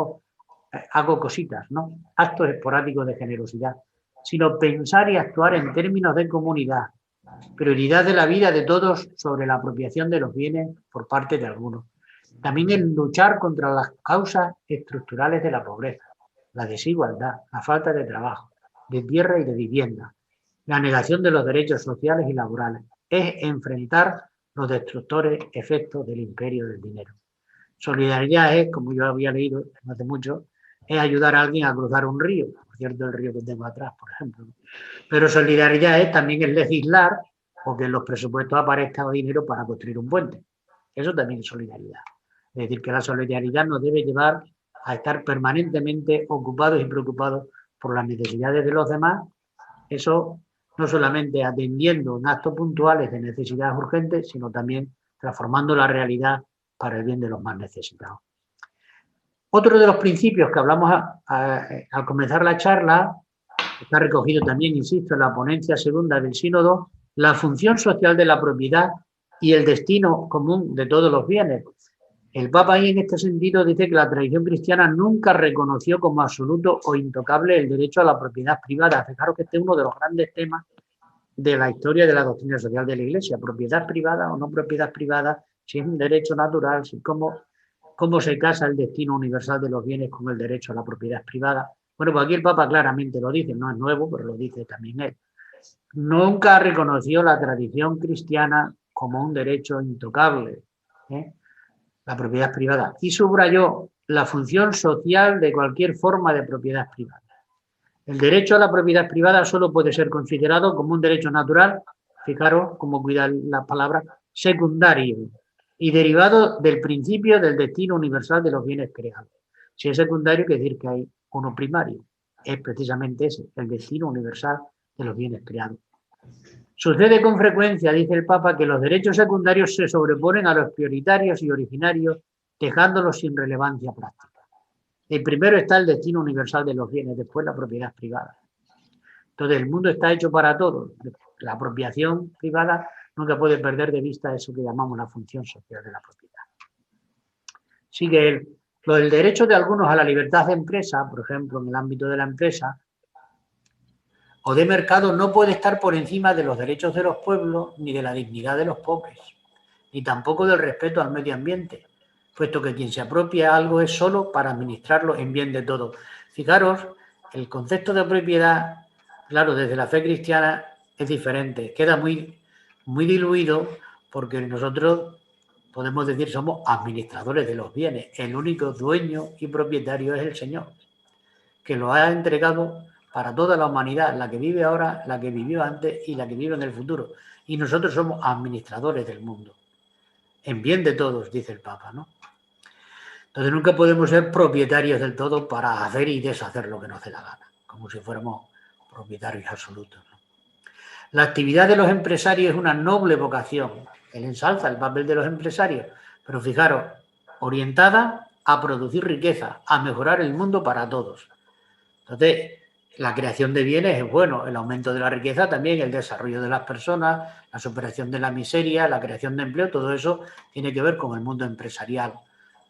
hago cositas, ¿no? Actos esporádicos de generosidad, sino pensar y actuar en términos de comunidad, prioridad de la vida de todos sobre la apropiación de los bienes por parte de algunos. También en luchar contra las causas estructurales de la pobreza, la desigualdad, la falta de trabajo, de tierra y de vivienda, la negación de los derechos sociales y laborales. Es enfrentar los destructores efectos del imperio del dinero. Solidaridad es, como yo había leído no hace mucho, es ayudar a alguien a cruzar un río, por cierto, el río que tengo atrás, por ejemplo. Pero solidaridad es también el legislar o que en los presupuestos aparezca dinero para construir un puente. Eso también es solidaridad. Es decir, que la solidaridad nos debe llevar a estar permanentemente ocupados y preocupados por las necesidades de los demás. Eso no solamente atendiendo en actos puntuales de necesidades urgentes, sino también transformando la realidad para el bien de los más necesitados. Otro de los principios que hablamos al comenzar la charla, está recogido también, insisto, en la ponencia segunda del Sínodo, la función social de la propiedad y el destino común de todos los bienes. El Papa ahí en este sentido dice que la tradición cristiana nunca reconoció como absoluto o intocable el derecho a la propiedad privada. Fijaros que este es uno de los grandes temas de la historia de la doctrina social de la Iglesia. Propiedad privada o no propiedad privada, si es un derecho natural, si cómo se casa el destino universal de los bienes con el derecho a la propiedad privada. Bueno, pues aquí el Papa claramente lo dice, no es nuevo, pero lo dice también él. Nunca reconoció la tradición cristiana como un derecho intocable, la propiedad privada, y subrayó la función social de cualquier forma de propiedad privada. El derecho a la propiedad privada solo puede ser considerado como un derecho natural, fijaros cómo cuida la palabra, secundario, y derivado del principio del destino universal de los bienes creados. Si es secundario, quiere decir que hay uno primario, es precisamente ese, el destino universal de los bienes creados. Sucede con frecuencia, dice el Papa, que los derechos secundarios se sobreponen a los prioritarios y originarios, dejándolos sin relevancia práctica. El primero está el destino universal de los bienes, después la propiedad privada. Entonces, el mundo está hecho para todos. La apropiación privada nunca puede perder de vista eso que llamamos la función social de la propiedad. Sigue lo del derecho de algunos a la libertad de empresa, por ejemplo, en el ámbito de la empresa, o de mercado, no puede estar por encima de los derechos de los pueblos, ni de la dignidad de los pobres, ni tampoco del respeto al medio ambiente, puesto que quien se apropia algo es solo para administrarlo en bien de todos. Fijaros, el concepto de propiedad, claro, desde la fe cristiana es diferente, queda muy diluido porque nosotros podemos decir somos administradores de los bienes. El único dueño y propietario es el Señor, que lo ha entregado para toda la humanidad, la que vive ahora, la que vivió antes y la que vive en el futuro. Y nosotros somos administradores del mundo, en bien de todos, dice el Papa, ¿no? Entonces nunca podemos ser propietarios del todo para hacer y deshacer lo que nos dé la gana, como si fuéramos propietarios absolutos, ¿no? La actividad de los empresarios es una noble vocación. Él ensalza el papel de los empresarios, pero fijaros, orientada a producir riqueza, a mejorar el mundo para todos. Entonces, la creación de bienes es bueno, el aumento de la riqueza también, el desarrollo de las personas, la superación de la miseria, la creación de empleo, todo eso tiene que ver con el mundo empresarial.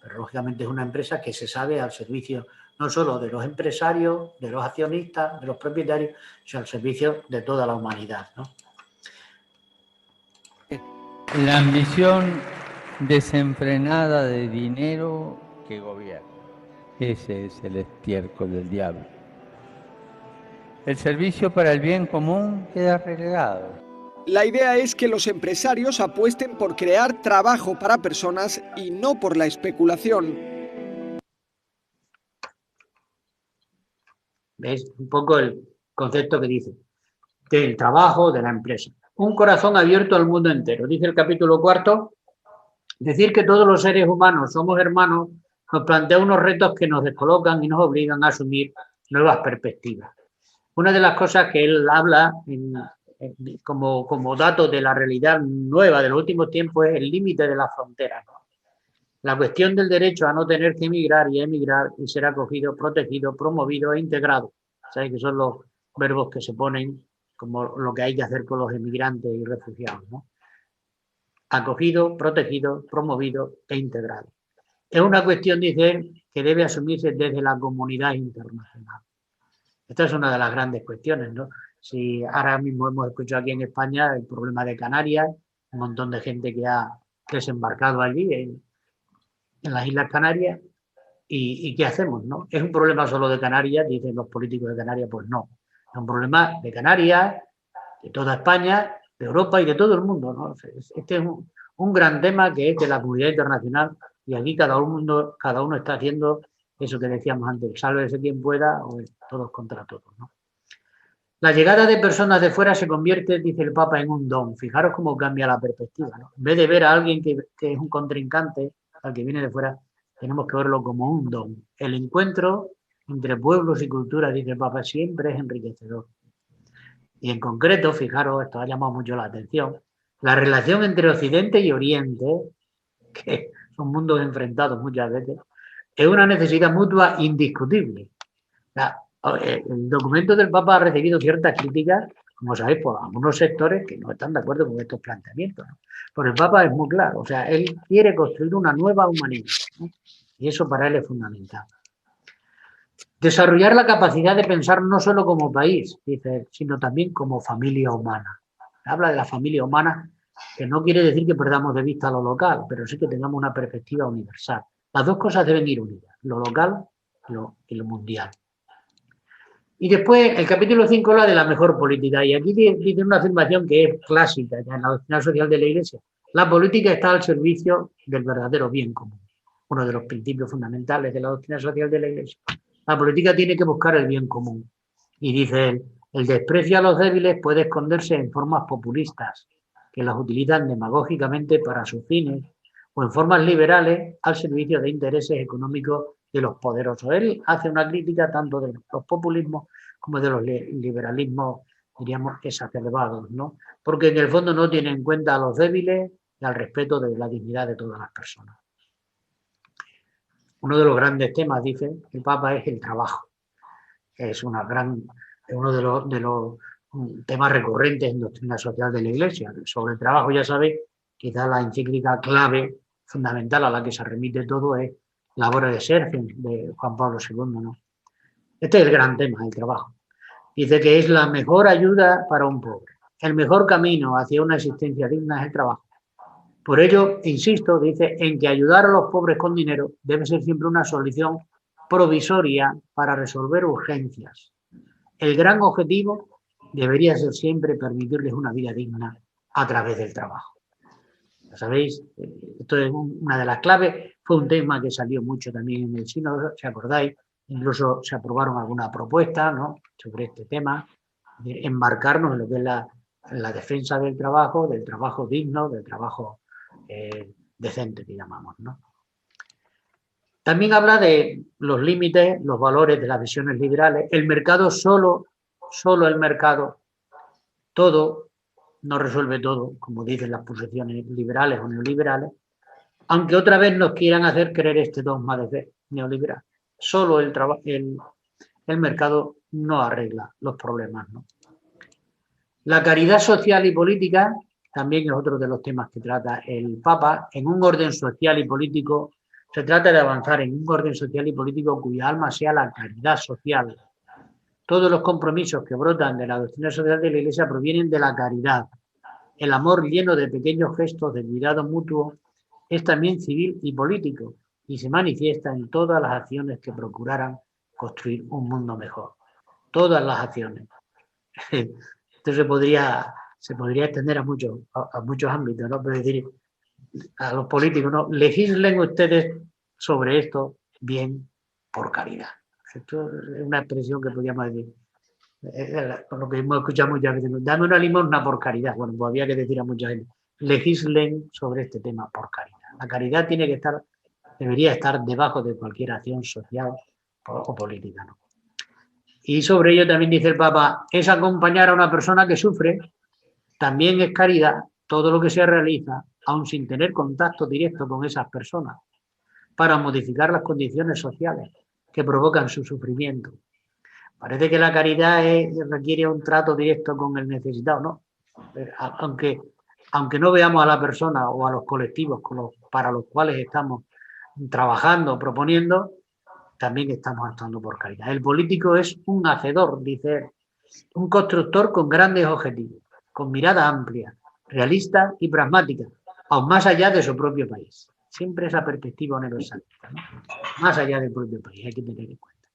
Pero lógicamente es una empresa que se sabe al servicio no solo de los empresarios, de los accionistas, de los propietarios, sino al servicio de toda la humanidad, ¿no? La ambición desenfrenada de dinero que gobierna. Ese es el estiércol del diablo. El servicio para el bien común queda relegado. La idea es que los empresarios apuesten por crear trabajo para personas y no por la especulación. ¿Ves? Un poco el concepto que dice del trabajo, de la empresa. Un corazón abierto al mundo entero. Dice el capítulo 4, decir que todos los seres humanos somos hermanos nos plantea unos retos que nos descolocan y nos obligan a asumir nuevas perspectivas. Una de las cosas que él habla como dato de la realidad nueva de los últimos tiempos es el límite de las fronteras, ¿no? La cuestión del derecho a no tener que emigrar y a emigrar y ser acogido, protegido, promovido e integrado. ¿Sabes? Que son los verbos que se ponen como lo que hay que hacer con los emigrantes y refugiados, ¿no? Acogido, protegido, promovido e integrado. Es una cuestión, dice él, que debe asumirse desde la comunidad internacional. Esta es una de las grandes cuestiones, ¿no? Si ahora mismo hemos escuchado aquí en España el problema de Canarias, un montón de gente que ha desembarcado allí en las Islas Canarias, ¿y qué hacemos, no? ¿Es un problema solo de Canarias? Dicen los políticos de Canarias, pues no. Es un problema de Canarias, de toda España, de Europa y de todo el mundo, ¿no? Este es un gran tema que es de la comunidad internacional y aquí cada uno está haciendo eso que decíamos antes, sálvese quien pueda o todos contra todos, ¿no? La llegada de personas de fuera se convierte, dice el Papa, en un don. Fijaros cómo cambia la perspectiva, ¿no? En vez de ver a alguien que es un contrincante, al que viene de fuera, tenemos que verlo como un don. El encuentro entre pueblos y culturas, dice el Papa, siempre es enriquecedor. Y en concreto, fijaros, esto ha llamado mucho la atención, la relación entre Occidente y Oriente, que son mundos enfrentados muchas veces, es una necesidad mutua indiscutible. El documento del Papa ha recibido ciertas críticas, como sabéis, por algunos sectores que no están de acuerdo con estos planteamientos, ¿no? Pero el Papa es muy claro, o sea, él quiere construir una nueva humanidad, ¿no? Y eso para él es fundamental. Desarrollar la capacidad de pensar no solo como país, dice él, sino también como familia humana. Habla de la familia humana, que no quiere decir que perdamos de vista lo local, pero sí que tengamos una perspectiva universal. Las dos cosas deben ir unidas, lo local y lo mundial. Y después el capítulo 5 habla de la mejor política, y aquí dice una afirmación que es clásica ya en la doctrina social de la Iglesia. La política está al servicio del verdadero bien común, uno de los principios fundamentales de la doctrina social de la Iglesia. La política tiene que buscar el bien común. Y dice él, el desprecio a los débiles puede esconderse en formas populistas, que las utilizan demagógicamente para sus fines, o en formas liberales al servicio de intereses económicos de los poderosos. Él hace una crítica tanto de los populismos como de los liberalismos, diríamos, exacerbados, ¿no? Porque en el fondo no tiene en cuenta a los débiles y al respeto de la dignidad de todas las personas. Uno de los grandes temas, dice el Papa, es el trabajo. Es uno de los temas recurrentes en doctrina social de la Iglesia. Sobre el trabajo, ya sabéis, quizá la encíclica clave fundamental a la que se remite todo es Labore Exercens de Juan Pablo II, ¿no? Este es el gran tema, el trabajo. Dice que es la mejor ayuda para un pobre. El mejor camino hacia una existencia digna es el trabajo. Por ello, insisto, dice, en que ayudar a los pobres con dinero debe ser siempre una solución provisoria para resolver urgencias. El gran objetivo debería ser siempre permitirles una vida digna a través del trabajo. Ya sabéis, esto es una de las claves. Fue un tema que salió mucho también en el sínodo, si acordáis. Incluso se aprobaron algunas propuestas, ¿no?, sobre este tema, de embarcarnos en lo que es la defensa del trabajo digno, del trabajo decente, que llamamos, ¿no? También habla de los límites, los valores de las visiones liberales. El mercado, solo el mercado, todo, no resuelve todo, como dicen las posiciones liberales o neoliberales, aunque otra vez nos quieran hacer creer este dogma de fe neoliberal. Solo el mercado no arregla los problemas, ¿no? La caridad social y política también es otro de los temas que trata el Papa. En un orden social y político, se trata de avanzar en un orden social y político cuya alma sea la caridad social. Todos los compromisos que brotan de la doctrina social de la Iglesia provienen de la caridad, el amor lleno de pequeños gestos de cuidado mutuo es también civil y político y se manifiesta en todas las acciones que procuraran construir un mundo mejor. Todas las acciones. Esto se podría extender a muchos ámbitos, ¿no? Pero decir, a los políticos, ¿no? Legislen ustedes sobre esto bien por caridad. Esto es una expresión que podríamos decir, con lo que hemos escuchado muchas veces, dame una limosna por caridad. Bueno, pues había que decir a mucha gente, legislen sobre este tema por caridad. La caridad debería estar debajo de cualquier acción social o política, ¿no? Y sobre ello también dice el Papa, es acompañar a una persona que sufre, también es caridad todo lo que se realiza, aun sin tener contacto directo con esas personas, para modificar las condiciones sociales que provocan su sufrimiento. Parece que la caridad requiere un trato directo con el necesitado, ¿no? Aunque no veamos a la persona o a los colectivos para los cuales estamos trabajando, proponiendo, también estamos actuando por caridad. El político es un hacedor, dice él, un constructor con grandes objetivos, con mirada amplia, realista y pragmática, aún más allá de su propio país. Siempre esa perspectiva universalista, ¿no? Más allá del propio país, hay que tener en cuenta.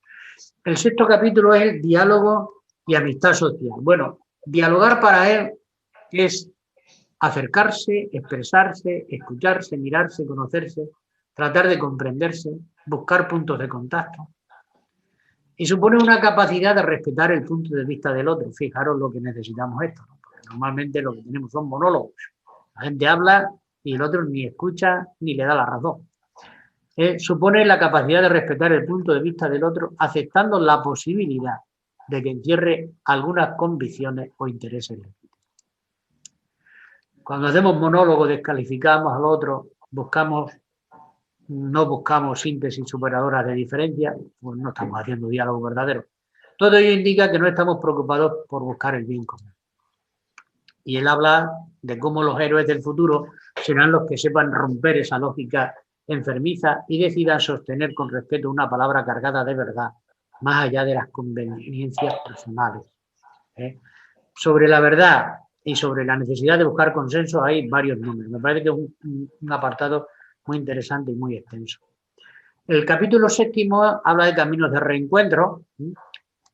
El sexto capítulo es el diálogo y amistad social. Bueno, dialogar para él es acercarse, expresarse, escucharse, mirarse, conocerse, tratar de comprenderse, buscar puntos de contacto. Y supone una capacidad de respetar el punto de vista del otro. Fijaros lo que necesitamos esto, ¿no? Porque normalmente lo que tenemos son monólogos. La gente habla y el otro ni escucha ni le da la razón. Supone la capacidad de respetar el punto de vista del otro, aceptando la posibilidad de que encierre algunas convicciones o intereses. Cuando hacemos monólogo, descalificamos al otro, no buscamos síntesis superadoras de diferencias, pues no estamos haciendo diálogo verdadero. Todo ello indica que no estamos preocupados por buscar el bien común. Y él habla de cómo los héroes del futuro serán los que sepan romper esa lógica enfermiza y decidan sostener con respeto una palabra cargada de verdad, más allá de las conveniencias personales. Sobre la verdad y sobre la necesidad de buscar consenso hay varios números. Me parece que es un apartado muy interesante y muy extenso. El capítulo séptimo habla de caminos de reencuentro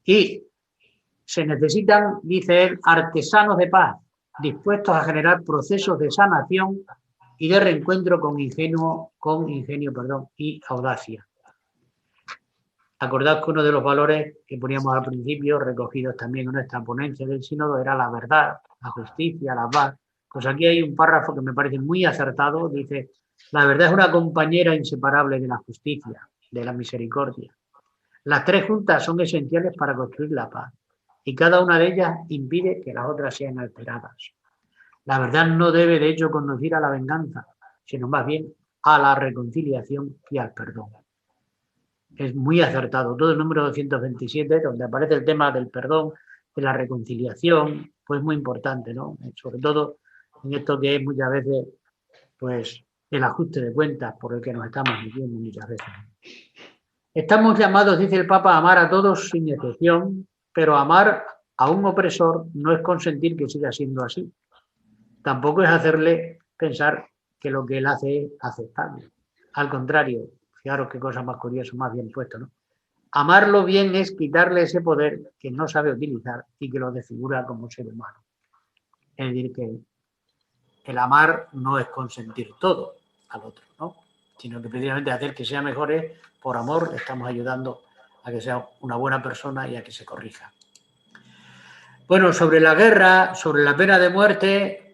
y se necesitan, dice él, artesanos de paz, dispuestos a generar procesos de sanación y de reencuentro con ingenio y audacia. Acordad que uno de los valores que poníamos al principio, recogidos también en nuestra ponencia del sínodo, era la verdad, la justicia, la paz. Pues aquí hay un párrafo que me parece muy acertado, dice, la verdad es una compañera inseparable de la justicia, de la misericordia. Las tres juntas son esenciales para construir la paz y cada una de ellas impide que las otras sean alteradas. La verdad no debe, de hecho, conducir a la venganza, sino más bien a la reconciliación y al perdón. Es muy acertado. Todo el número 227, donde aparece el tema del perdón, de la reconciliación, pues muy importante, ¿no? Sobre todo en esto que es muchas veces, pues, el ajuste de cuentas por el que nos estamos metiendo muchas veces. Estamos llamados, dice el Papa, a amar a todos sin excepción, pero amar a un opresor no es consentir que siga siendo así. Tampoco es hacerle pensar que lo que él hace es aceptable. Al contrario, fijaros qué cosa más curiosa, más bien puesto, ¿no? Amarlo bien es quitarle ese poder que no sabe utilizar y que lo desfigura como ser humano. Es decir, que el amar no es consentir todo al otro, ¿no? Sino que precisamente hacer que sea mejor es, por amor, le estamos ayudando a que sea una buena persona y a que se corrija. Bueno, sobre la guerra, sobre la pena de muerte,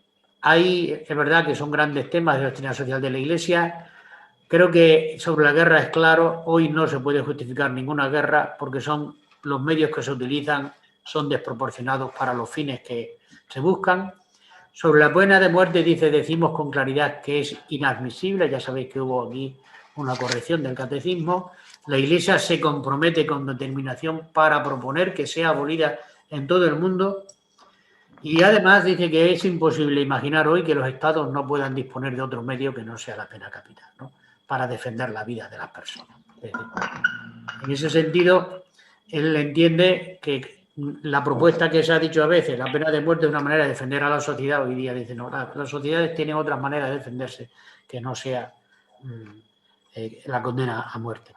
es verdad que son grandes temas de doctrina social de la Iglesia. Creo que sobre la guerra es claro, hoy no se puede justificar ninguna guerra porque los medios que se utilizan son desproporcionados para los fines que se buscan. Sobre la pena de muerte decimos con claridad que es inadmisible, ya sabéis que hubo aquí una corrección del catecismo. La Iglesia se compromete con determinación para proponer que sea abolida en todo el mundo. Y además dice que es imposible imaginar hoy que los estados no puedan disponer de otro medio que no sea la pena capital, ¿no? Para defender la vida de las personas. En ese sentido, él entiende que la propuesta que se ha dicho a veces, la pena de muerte es una manera de defender a la sociedad. Hoy día dicen, no, las sociedades tienen otras maneras de defenderse que no sea la condena a muerte.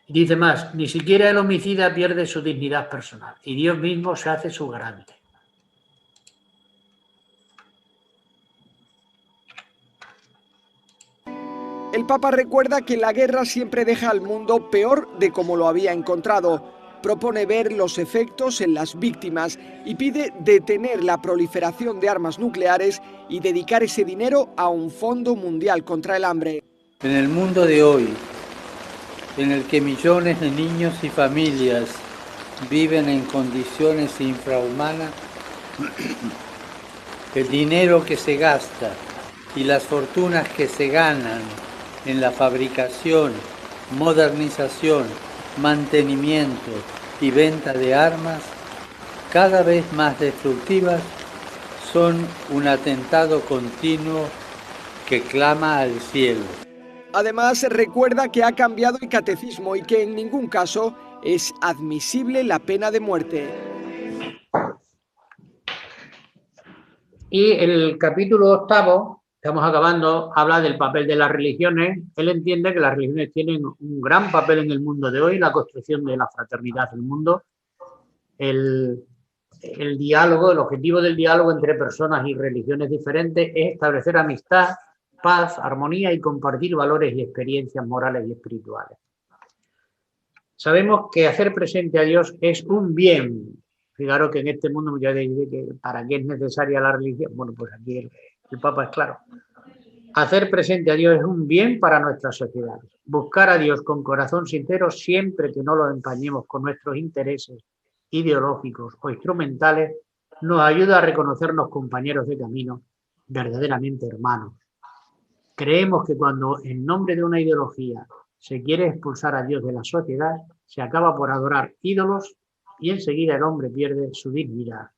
Y dice más, ni siquiera el homicida pierde su dignidad personal y Dios mismo se hace su garante. El Papa recuerda que la guerra siempre deja al mundo peor de como lo había encontrado. Propone ver los efectos en las víctimas y pide detener la proliferación de armas nucleares y dedicar ese dinero a un fondo mundial contra el hambre. En el mundo de hoy, en el que millones de niños y familias viven en condiciones infrahumanas, el dinero que se gasta y las fortunas que se ganan en la fabricación, modernización, mantenimiento y venta de armas, cada vez más destructivas, son un atentado continuo que clama al cielo. Además, recuerda que ha cambiado el catecismo y que en ningún caso es admisible la pena de muerte. Y el capítulo 8, estamos acabando, habla del papel de las religiones. Él entiende que las religiones tienen un gran papel en el mundo de hoy, la construcción de la fraternidad del mundo, el diálogo, el objetivo del diálogo entre personas y religiones diferentes es establecer amistad, paz, armonía y compartir valores y experiencias morales y espirituales. Sabemos que hacer presente a Dios es un bien. Fijaros que en este mundo muchas veces dice que ¿para qué es necesaria la religión? Bueno, pues aquí el Papa es claro. Hacer presente a Dios es un bien para nuestras sociedades. Buscar a Dios con corazón sincero siempre que no lo empañemos con nuestros intereses ideológicos o instrumentales nos ayuda a reconocernos compañeros de camino, verdaderamente hermanos. Creemos que cuando en nombre de una ideología se quiere expulsar a Dios de la sociedad, se acaba por adorar ídolos y enseguida el hombre pierde su dignidad,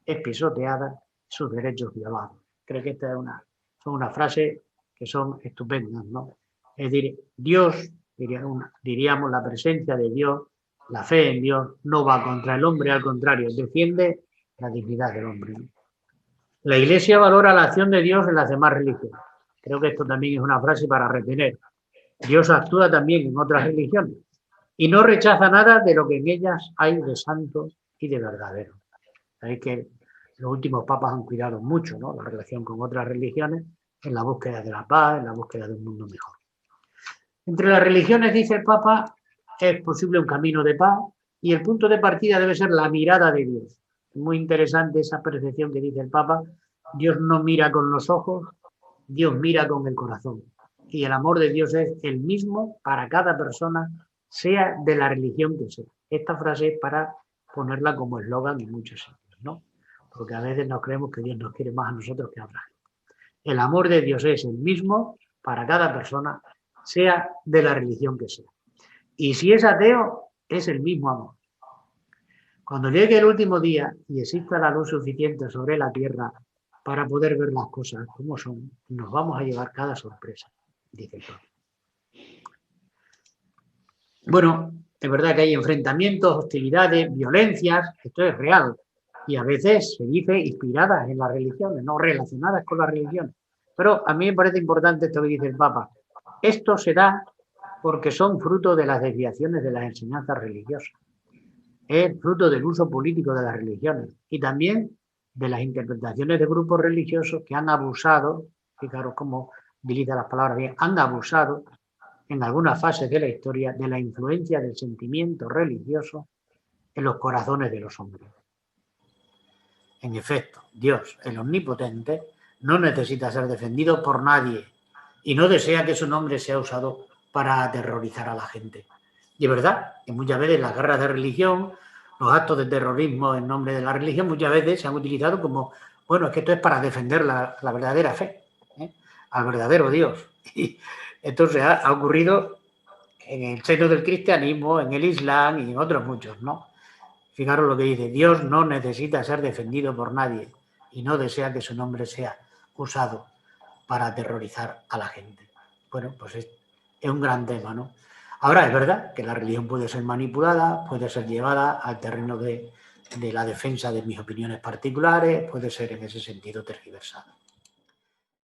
es pisoteada, sus derechos violados. Creo que esta es una frase que son estupendas, ¿no? Es decir, Dios, diríamos la presencia de Dios, la fe en Dios, no va contra el hombre, al contrario, defiende la dignidad del hombre, ¿no? La Iglesia valora la acción de Dios en las demás religiones. Creo que esto también es una frase para retener. Dios actúa también en otras religiones y no rechaza nada de lo que en ellas hay de santo y de verdadero. Sabéis que los últimos papas han cuidado mucho, ¿no?, la relación con otras religiones en la búsqueda de la paz, en la búsqueda de un mundo mejor. Entre las religiones, dice el Papa, es posible un camino de paz y el punto de partida debe ser la mirada de Dios. Es muy interesante esa percepción que dice el Papa. Dios no mira con los ojos, Dios mira con el corazón. Y el amor de Dios es el mismo para cada persona, sea de la religión que sea. Esta frase es para ponerla como eslogan en muchos sitios, ¿no? Porque a veces nos creemos que Dios nos quiere más a nosotros que a otras. El amor de Dios es el mismo para cada persona, sea de la religión que sea. Y si es ateo, es el mismo amor. Cuando llegue el último día y exista la luz suficiente sobre la tierra para poder ver las cosas como son, nos vamos a llevar cada sorpresa, dice el Papa. Bueno, es verdad que hay enfrentamientos, hostilidades, violencias, esto es real. Y a veces se dice inspiradas en las religiones, no relacionadas con las religiones. Pero a mí me parece importante esto que dice el Papa. Esto se da porque son fruto de las desviaciones de las enseñanzas religiosas. Es fruto del uso político de las religiones y también de las interpretaciones de grupos religiosos que han abusado, fijaros cómo utiliza las palabras bien, han abusado en algunas fases de la historia de la influencia del sentimiento religioso en los corazones de los hombres. En efecto, Dios, el omnipotente, no necesita ser defendido por nadie y no desea que su nombre sea usado para aterrorizar a la gente. Y es verdad que muchas veces las guerras de religión, los actos de terrorismo en nombre de la religión, muchas veces se han utilizado como, bueno, es que esto es para defender la verdadera fe, al verdadero Dios. Y esto ha ocurrido en el seno del cristianismo, en el islam y en otros muchos, ¿no? Fijaros lo que dice, Dios no necesita ser defendido por nadie y no desea que su nombre sea usado para aterrorizar a la gente. Bueno, pues es un gran tema, ¿no? Ahora, es verdad que la religión puede ser manipulada, puede ser llevada al terreno de de la defensa de mis opiniones particulares puede ser en ese sentido tergiversado.